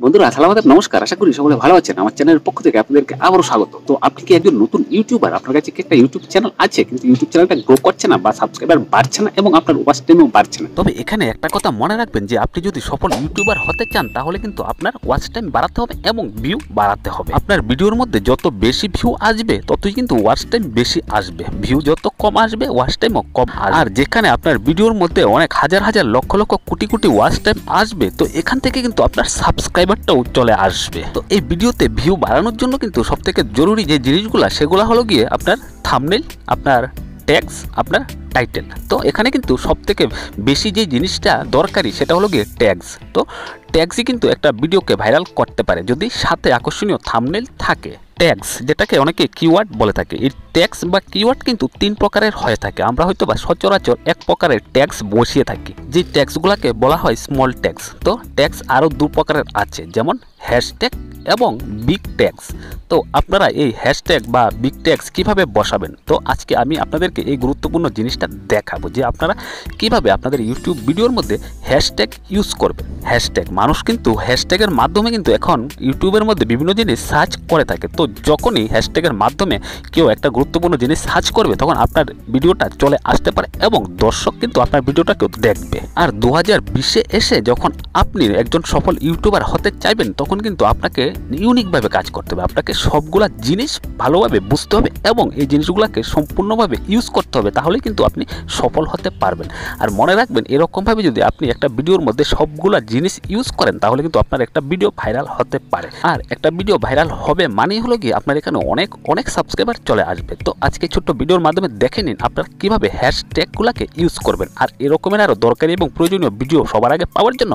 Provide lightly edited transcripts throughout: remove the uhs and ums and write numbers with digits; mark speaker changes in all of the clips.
Speaker 1: বন্ধুরা আসসালামু আলাইকুম, নমস্কার। আশা করি সকলে ভালো আছেন। আমার চ্যানেলের পক্ষ থেকে আপনাদেরকে আবারও স্বাগত। তো আপনি কি একজন নতুন ইউটিউবার? আপনার কাছে কি একটা ইউটিউব চ্যানেল আছে, কিন্তু ইউটিউব চ্যানেলটা গ্রো করছে না বা সাবস্ক্রাইবার বাড়ছে না এবং আপনার ওয়াচ টাইমও বাড়ছে না? তবে এখানে একটা কথা মনে রাখবেন যে আপনি যদি সফল ইউটিউবার হতে চান তাহলে কিন্তু আপনার ওয়াচ টাইম বাড়াতে হবে এবং ভিউ বাড়াতে হবে। আপনার ভিডিওর মধ্যে যত বেশি ভিউ আসবে ততই কিন্তু ওয়াচ টাইম বেশি আসবে। ভিউ যত কম আসবে ওয়াচ টাইমও কম আসবে। আর যেখানে আপনার ভিডিওর মধ্যে অনেক হাজার হাজার লক্ষ লক্ষ কোটি কোটি ওয়াচ টাইম আসবে, তো এখান থেকে কিন্তু আপনার সাবস্ক্রাইবারটাও চলে আসবে। তো এই ভিডিওতে ভিউ বাড়ানোর জন্য কিন্তু সবথেকে জরুরি যে জিনিসগুলো সেগুলো হলো গিয়ে আপনার থাম্বনেইল, আপনার ট্যাগস, আপনার টাইটেল। তো এখানে কিন্তু সবথেকে বেশি যে জিনিসটা দরকারি সেটা হলো গিয়ে ট্যাগস। তো ট্যাগসই কিন্তু একটা ভিডিওকে ভাইরাল করতে পারে যদি সাথে আকর্ষণীয় থাম্বনেইল থাকে। ট্যাগস যেটাকে অনেকে কিওয়ার্ড বলে থাকে, এই ট্যাগস বা কিওয়ার্ড কিন্তু তিন প্রকারের হয়ে থাকে। আমরা হয়তো বা সচরাচর এক প্রকারের ট্যাগস বসিয়ে থাকি, যে ট্যাগসগুলোকে বলা হয় স্মল ট্যাগস। তো ট্যাগস আরও দু প্রকারের আছে, যেমন হ্যাশট্যাগ এবং বিগ ট্যাগস। তো আপনারা এই হ্যাশট্যাগ বা বিগ ট্যাগস কীভাবে বসাবেন, তো আজকে আমি আপনাদেরকে এই গুরুত্বপূর্ণ জিনিসটা দেখাবো যে আপনারা কিভাবে আপনাদের ইউটিউব ভিডিওর মধ্যে হ্যাশট্যাগ ইউজ করবেন। হ্যাশট্যাগ, মানুষ কিন্তু হ্যাশট্যাগের মাধ্যমে কিন্তু এখন ইউটিউবের মধ্যে বিভিন্ন জিনিস সার্চ করে থাকে। তো যখনই হ্যাশট্যাগের মাধ্যমে কেউ একটা গুরুত্বপূর্ণ জিনিস সার্চ করবে তখন আপনার ভিডিওটা চলে আসতে পারে এবং দর্শক কিন্তু আপনার ভিডিওটা কেউ দেখবে। আর 2020-এ এসে যখন আপনি একজন সফল ইউটিউবার হতে চাইবেন তখন কিন্তু আপনাকে ইউনিকভাবে কাজ করতে হবে। আপনাকে সবগুলা জিনিস ভালোভাবে বুঝতে হবে এবং এই জিনিসগুলোকে সম্পূর্ণভাবে ইউজ করতে হবে, তাহলেই কিন্তু আপনি সফল হতে পারবেন। আর মনে রাখবেন, এরকমভাবে যদি আপনি একটা ভিডিওর মধ্যে সবগুলা জিনিস ইউজ করেন তাহলে কিন্তু আপনার একটা ভিডিও ভাইরাল হতে পারে। আর একটা ভিডিও ভাইরাল হবে মানেই হলো গিয়ে আপনার এখানে অনেক সাবস্ক্রাইবার চলে আসবে। তো আজকে ছোট্ট ভিডিওর মাধ্যমে দেখে নিন আপনারা কীভাবে হ্যাশট্যাগুলোকে ইউজ করবেন। আর এরকমের আরও দরকারি এবং প্রয়োজনীয় ভিডিও সবার আগে পাওয়ার জন্য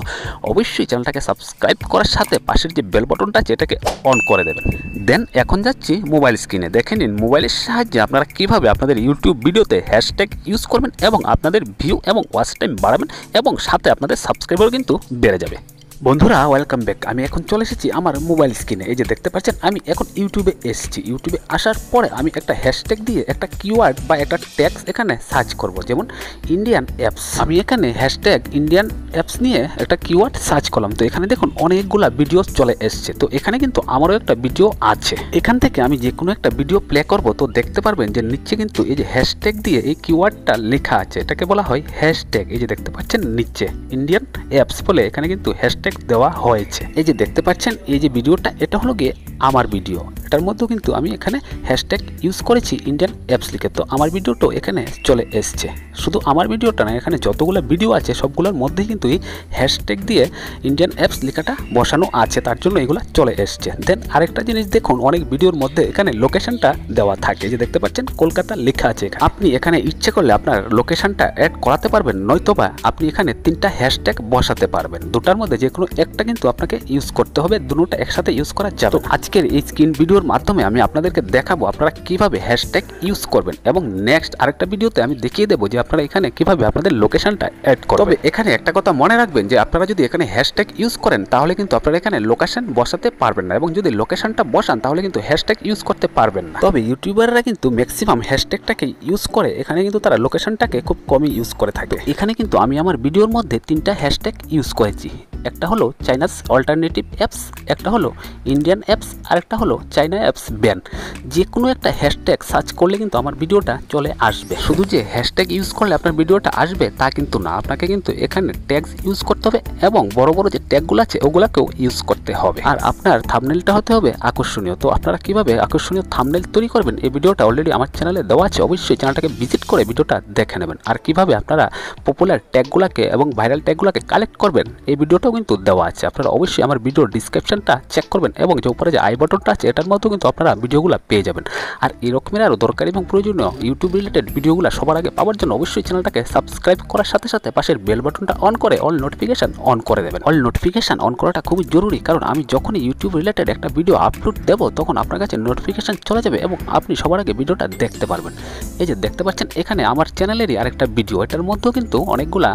Speaker 1: অবশ্যই চ্যানেলটাকে সাবস্ক্রাইব করার সাথে পাশের যে বেল বাটনটা আছে এটাকে অন করে দেবেন। দেন এখন যাচ্ছি মোবাইল স্ক্রিনে। দেখে নিন মোবাইলের সাহায্যে আপনারা কীভাবে আপনাদের ইউটিউব ভিডিওতে হ্যাশট্যাগ ইউজ করবেন এবং আপনাদের ভিউ এবং ওয়াচ টাইম বাড়াবেন এবং সাথে আপনাদের সাবস্ক্রাইবারও কিন্তু বেড়ে যাবে। বন্ধুরা ওয়েলকাম ব্যাক। আমি এখন চলে এসেছি আমার মোবাইল স্ক্রিনে। এই যে দেখতে পাচ্ছেন আমি এখন ইউটিউবে এসেছি। ইউটিউবে আসার পরে আমি একটা হ্যাশট্যাগ দিয়ে একটা কিওয়ার্ড বা একটা ট্যাগস এখানে সার্চ করব, যেমন ইন্ডিয়ান অ্যাপস। আমি এখানে হ্যাশট্যাগ ইন্ডিয়ান অ্যাপস নিয়ে একটা কিওয়ার্ড সার্চ করলাম। তো এখানে দেখুন অনেকগুলা ভিডিও চলে এসছে। তো এখানে কিন্তু আমারও একটা ভিডিও আছে। এখান থেকে আমি যে কোনো একটা ভিডিও প্লে করব, তো দেখতে পারবেন যে নিচে কিন্তু এই যে হ্যাশট্যাগ দিয়ে এই কিওয়ার্ডটা লেখা আছে, এটাকে বলা হয় হ্যাশট্যাগ। এই যে দেখতে পাচ্ছেন নিচে ইন্ডিয়ান অ্যাপস বলে এখানে কিন্তু হ্যাশট্যাগ দেওয়া হয়েছে। এই যে দেখতে পাচ্ছেন এই যে ভিডিওটা, এটা হলো গিয়ে আমার ভিডিও। এটার মধ্যেও কিন্তু আমি এখানে হ্যাশট্যাগ ইউজ করেছি ইন্ডিয়ান অ্যাপস লিখে। তো আমার ভিডিওটাও এখানে চলে এসছে। শুধু আমার ভিডিওটা না, এখানে যতগুলো ভিডিও আছে সবগুলোর মধ্যেই কিন্তু এই হ্যাশট্যাগ দিয়ে ইন্ডিয়ান অ্যাপস লেখাটা বসানো আছে, তার জন্য এগুলো চলে এসছে। দেন আরেকটা জিনিস দেখুন, অনেক ভিডিওর মধ্যে এখানে লোকেশনটা দেওয়া থাকে। যে দেখতে পাচ্ছেন কলকাতা লেখা আছে। আপনি এখানে ইচ্ছে করলে আপনার লোকেশনটা অ্যাড করাতে পারবেন, নয়তোবা আপনি এখানে তিনটা হ্যাশট্যাগ বসাতে পারবেন। দুটার মধ্যে যে কোনো একটা কিন্তু আপনাকে ইউজ করতে হবে, দুটোটা একসাথে ইউজ করা যাবে। আজকের এই স্ক্রিন ভিডিওর মাধ্যমে আমি আপনাদেরকে দেখাবো আপনারা কিভাবে হ্যাশট্যাগ ইউজ করবেন এবং নেক্সট আরেকটা ভিডিওতে আমি দেখিয়ে দেবো যে আপনারা এখানে কিভাবে আপনাদের লোকেশনটা অ্যাড করবেন। তবে এখানে একটা কথা মনে রাখবেন যে আপনারা যদি এখানে হ্যাশট্যাগ ইউজ করেন তাহলে কিন্তু আপনারা এখানে লোকেশন বসাতে পারবেন না, এবং যদি লোকেশনটা বসান তাহলে কিন্তু হ্যাশট্যাগ ইউজ করতে পারবেন না। তবে ইউটিউবাররা কিন্তু ম্যাক্সিমাম হ্যাশট্যাগটাকে ইউজ করে, এখানে কিন্তু তারা লোকেশনটাকে খুব কমই ইউজ করে থাকে। এখানে কিন্তু আমি আমার ভিডিওর মধ্যে তিনটা হ্যাশট্যাগ ইউজ করেছি। একটা হলো চাইনাস অল্টারনেটিভ অ্যাপস, একটা হলো ইন্ডিয়ান অ্যাপস, আর একটা হলো চাইনা অ্যাপস ব্যান। যে কোনো একটা হ্যাশট্যাগ সার্চ করলে কিন্তু আমার ভিডিওটা চলে আসবে। শুধু যে হ্যাশট্যাগ ইউজ করলে আপনার ভিডিওটা আসবে তা কিন্তু না, আপনাকে কিন্তু এখানে ট্যাগস ইউজ করতে হবে এবং বড় বড় যে ট্যাগগুলো আছে ওগুলোকেও ইউজ করতে হবে। আর আপনার থাম্বনেইলটা হতে হবে আকর্ষণীয়। তো আপনারা কিভাবে আকর্ষণীয় থাম্বনেইল তৈরি করবেন এই ভিডিওটা অলরেডি আমার চ্যানেলে দেওয়া আছে, অবশ্যই চ্যানেলটাকে ভিজিট করে ভিডিওটা দেখে নেবেন। আর কিভাবে আপনারা পপুলার ট্যাগগুলোকে এবং ভাইরাল ট্যাগগুলোকে কালেক্ট করবেন এই ভিডিওটাও কিন্তু দেওয়া আছে। আপনারা অবশ্যই আমার ভিডিওর ডিসক্রিপশনটা চেক করবেন এবং যে উপরে যে আই বাটনটা আছে এটার মধ্যেও কিন্তু আপনারা ভিডিওগুলো পেয়ে যাবেন। আর এরকমের আরও দরকারি এবং প্রয়োজনীয় ইউটিউব রিলেটেড ভিডিওগুলো সবার আগে পাওয়ার জন্য অবশ্যই চ্যানেলটাকে সাবস্ক্রাইব করার সাথে সাথে পাশের বেল বাটনটা অন করে অল নোটিফিকেশন অন করে দেবেন। অল নোটিফিকেশন অন করাটা খুবই জরুরি, কারণ আমি যখনই ইউটিউব রিলেটেড একটা ভিডিও আপলোড দেবো তখন আপনার কাছে নোটিফিকেশন চলে যাবে এবং আপনি সবার আগে ভিডিওটা দেখতে পারবেন। এই যে দেখতে পাচ্ছেন এখানে আমার চ্যানেলেরই আরেকটা ভিডিও, এটার মধ্যেও কিন্তু অনেকগুলা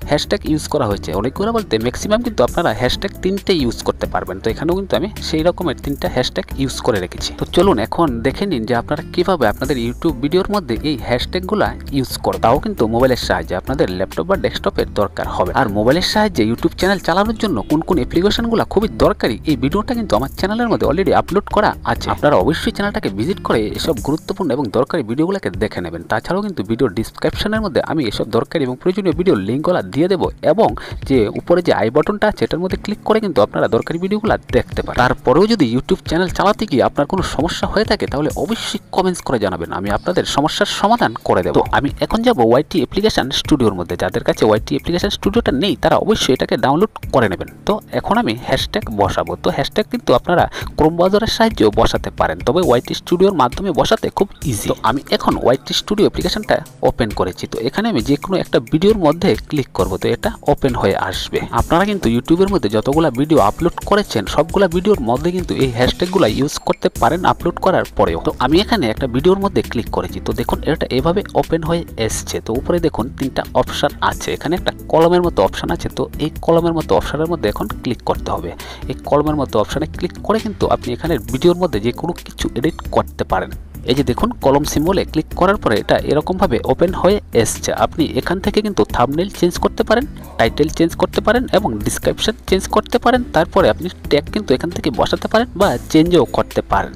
Speaker 1: হ্যাশট্যাগ ইউজ করা হয়েছে। অনেকগুলো বলতে ম্যাক্সিমাম কিন্তু আপনারা হ্যাশট্যাগ 3টে ইউজ করতে পারবেন। তো এখানেও কিন্তু আমি সেই রকমের 3টা হ্যাশট্যাগ ইউজ করে রেখেছি। তো চলুন এখন দেখে নিন যে আপনারা কিভাবে আপনাদের ইউটিউব ভিডিওর মধ্যে এই হ্যাশট্যাগুলো ইউজ করবেন। তাও কিন্তু মোবাইলের সাহায্যে, আপনাদের ল্যাপটপ বা ডেস্কটপের দরকার হবে। আর মোবাইলের সাহায্যে ইউটিউব চ্যানেল চালানোর জন্য কোন কোন অ্যাপ্লিকেশনগুলো খুবই দরকারি, এই ভিডিওটা কিন্তু আমার চ্যানেলের মধ্যে অলরেডি আপলোড করা আছে। আপনারা অবশ্যই চ্যানেলটাকে ভিজিট করে এসব গুরুত্বপূর্ণ এবং দরকারি ভিডিওগুলোকে দেখে নেবেন। তাছাড়াও কিন্তু ভিডিও ডিসক্রিপশনের মধ্যে আমি এসব দরকারি এবং প্রয়োজনীয় ভিডিও লিঙ্কগুলো দিয়ে দেবো, এবং যে উপরে যে আই বাটনটা আছে এটার মধ্যে ক্লিক করে কিন্তু আপনারা দরকারি ভিডিওগুলো দেখতে পারেন। তারপরেও যদি ইউটিউব চ্যানেল চালাতে গিয়ে আপনার কোনো সমস্যা হয়ে থাকে তাহলে অবশ্যই কমেন্টস করে জানাবেন, আমি আপনাদের সমস্যার সমাধান করে দেবো। আমি এখন যাব ওয়াইটি অ্যাপ্লিকেশন স্টুডিওর মধ্যে। যাদের কাছে ওয়াইটি অ্যাপ্লিকেশন স্টুডিওটা নেই তারা অবশ্যই এটাকে ডাউনলোড করে নেবেন। তো এখন আমি হ্যাশট্যাগ বসাবো। তো হ্যাশট্যাগ কিন্তু আপনারা ক্রোম ব্রাউজারের সাহায্যেও বসাতে পারেন, তবে ওয়াইটি স্টুডিওর মাধ্যমে বসাতে খুব ইজি। তো আমি এখন ওয়াইটি স্টুডিও অ্যাপ্লিকেশনটা ওপেন করেছি। তো এখানে আমি যে কোনো একটা ভিডিওর মধ্যে ক্লিক করব, তো এটা ওপেন হয়ে আসবে। আপনারা কিন্তু ইউটিউবের মধ্যে যতগুলো ভিডিও আপলোড করেছেন সবগুলা ভিডিওর মধ্যে কিন্তু এই হ্যাশট্যাগুলো ইউজ করতে পারেন আপলোড করার পরেও। তো আমি এখানে একটা ভিডিওর মধ্যে ক্লিক করেছি। তো দেখুন এটা এভাবে ওপেন হয়ে এসছে। তো উপরে দেখুন 3টা অপশান আছে, এখানে একটা কলমের মতো অপশান আছে। তো এই কলমের মতো অপশানের মধ্যে এখন ক্লিক করতে হবে। এই কলমের মতো অপশানে ক্লিক করে কিন্তু আপনি এখানে ভিডিওর মধ্যে যে কোনো কিছু এডিট করতে পারেন। এই যে দেখুন কলম সিম্বলে ক্লিক করার পরে এটা এরকমভাবে ওপেন হয়ে এসছে। আপনি এখান থেকে কিন্তু থাম্বনেল চেঞ্জ করতে পারেন, টাইটেল চেঞ্জ করতে পারেন এবং ডিসক্রিপশন চেঞ্জ করতে পারেন। তারপরে আপনি ট্যাগ কিন্তু এখান থেকে বসাতে পারেন বা চেঞ্জও করতে পারেন।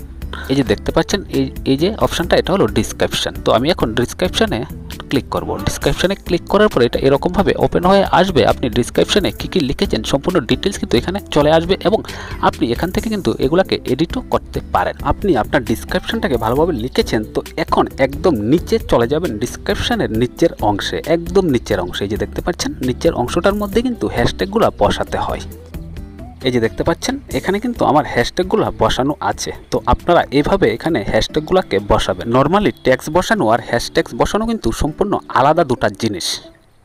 Speaker 1: এই যে দেখতে পাচ্ছেন এই যে অপশানটা, এটা হলো ডিসক্রিপশন। তো আমি এখন ডিসক্রিপশনে ক্লিক করব। ডিসক্রিপশনে ক্লিক করার পরে এটা এরকমভাবে ওপেন হয়ে আসবে। আপনি ডিসক্রিপশনে কী কী লিখেছেন সম্পূর্ণ ডিটেলস কিন্তু এখানে চলে আসবে, এবং আপনি এখান থেকে কিন্তু এগুলাকে এডিটও করতে পারেন। আপনি আপনার ডিসক্রিপশনটাকে ভালোভাবে লিখেছেন, তো এখন একদম নিচে চলে যাবেন ডিসক্রিপশনের নিচের অংশে, একদম নিচের অংশে। এই যে দেখতে পাচ্ছেন নিচের অংশটার মধ্যে কিন্তু হ্যাশট্যাগুলো বসাতে হয়। এই যে দেখতে পাচ্ছেন এখানে কিন্তু আমার হ্যাশট্যাগুলো বসানো আছে। তো আপনারা এইভাবে এখানে হ্যাশট্যাগুলোকে বসাবেন। নর্মালি ট্যাক্স বসানো আর হ্যাশট্যাগ বসানো কিন্তু সম্পূর্ণ আলাদা দুটো জিনিস।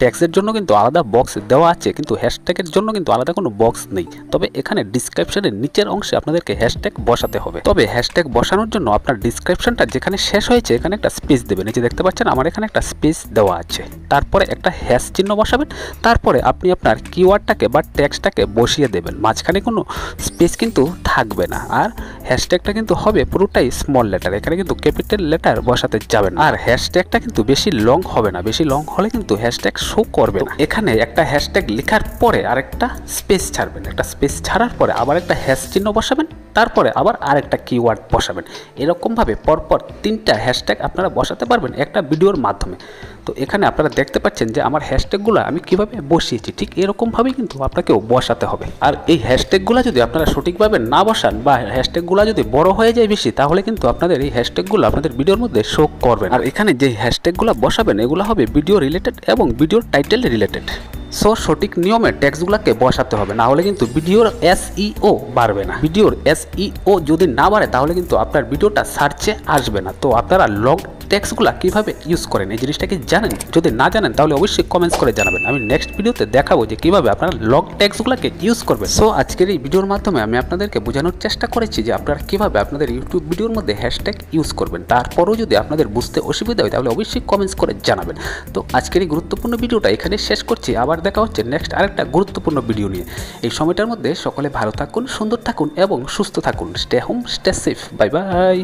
Speaker 1: ট্যাক্সের জন্য কিন্তু আলাদা বক্স দেওয়া আছে, কিন্তু হ্যাশট্যাগের জন্য কিন্তু আলাদা কোনো বক্স নেই। তবে এখানে ডিসক্রিপশনের নিচের অংশে আপনাদেরকে হ্যাশট্যাগ বসাতে হবে। তবে হ্যাশট্যাগ বসানোর জন্য আপনার ডিসক্রিপশনটা যেখানে শেষ হয়েছে এখানে একটা স্পেস দেবেন। এই যে দেখতে পাচ্ছেন আমার এখানে একটা স্পেস দেওয়া আছে। তারপরে একটা হ্যাশ চিহ্ন বসাবেন। তারপরে আপনি আপনার কিওয়ার্ডটাকে বা ট্যাক্সটাকে বসিয়ে দেবেন। মাঝখানে কোনো স্পেস কিন্তু থাকবে না। আর হ্যাশট্যাগটা কিন্তু হবে পুরোটাই স্মল লেটার, এখানে কিন্তু ক্যাপিটাল লেটার বসাতে যাবেন। আর হ্যাশট্যাগটা কিন্তু বেশি লং হবে না, বেশি লং হলে কিন্তু হ্যাশট্যাগ শো করবে না। এখানে একটা হ্যাশট্যাগ লেখার পরে আরেকটা স্পেস ছাড়বেন, একটা স্পেস ছাড়ার পরে আবার একটা হ্যাশ চিহ্ন বসাবেন, তারপরে আবার আরেকটা কিওয়ার্ড বসাবেন। এরকমভাবে পরপর 3টা হ্যাশট্যাগ আপনারা বসাতে পারবেন একটা ভিডিওর মাধ্যমে। তো এখানে আপনারা দেখতে পাচ্ছেন যে আমার হ্যাশট্যাগুলো আমি কিভাবে বসিয়েছি, ঠিক এরকমভাবেই কিন্তু আপনাকেও বসাতে হবে। আর এই হ্যাশট্যাগুলো যদি আপনারা সঠিকভাবে না বসান বা হ্যাশট্যাগুলো যদি বড় হয়ে যায় বেশি, তাহলে কিন্তু আপনাদের এই হ্যাশট্যাগুলো আপনাদের ভিডিওর মধ্যে শো করবে। আর এখানে যে হ্যাশট্যাগুলো বসাবেন এগুলো হবে ভিডিও রিলেটেড এবং ভিডিওর টাইটেল রিলেটেড। সো সঠিক নিয়মে ট্যাক্সগুলোকে বসাতে হবে, না হলে কিন্তু ভিডিওর SEO বাড়বে না। ভিডিওর SEO যদি না বাড়ে তাহলে কিন্তু আপনার ভিডিওটা সার্চে আসবে না। তো আপনারা লং ট্যাক্সগুলো কীভাবে ইউজ করেন এই জিনিসটা কি জানেন? যদি না জানেন তাহলে অবশ্যই কমেন্টস করে জানাবেন। আমি নেক্সট ভিডিওতে দেখাবো যে কীভাবে আপনারা লং ট্যাক্সগুলোকে ইউজ করবেন। সো আজকের এই ভিডিওর মাধ্যমে আমি আপনাদেরকে বোঝানোর চেষ্টা করেছি যে আপনারা কীভাবে আপনাদের ইউটিউব ভিডিওর মধ্যে হ্যাশট্যাগ ইউজ করবেন। তারপরেও যদি আপনাদের বুঝতে অসুবিধা হয় তাহলে অবশ্যই কমেন্টস করে জানাবেন। তো আজকের এই গুরুত্বপূর্ণ ভিডিওটা এখানে শেষ করছি। আবার দেখা হচ্ছে নেক্সট আরেকটা গুরুত্বপূর্ণ ভিডিও নিয়ে। এই সময়টার মধ্যে সকলে ভালো থাকুন, সুন্দর থাকুন এবং সুস্থ থাকুন। Stay home, stay safe. Bye bye.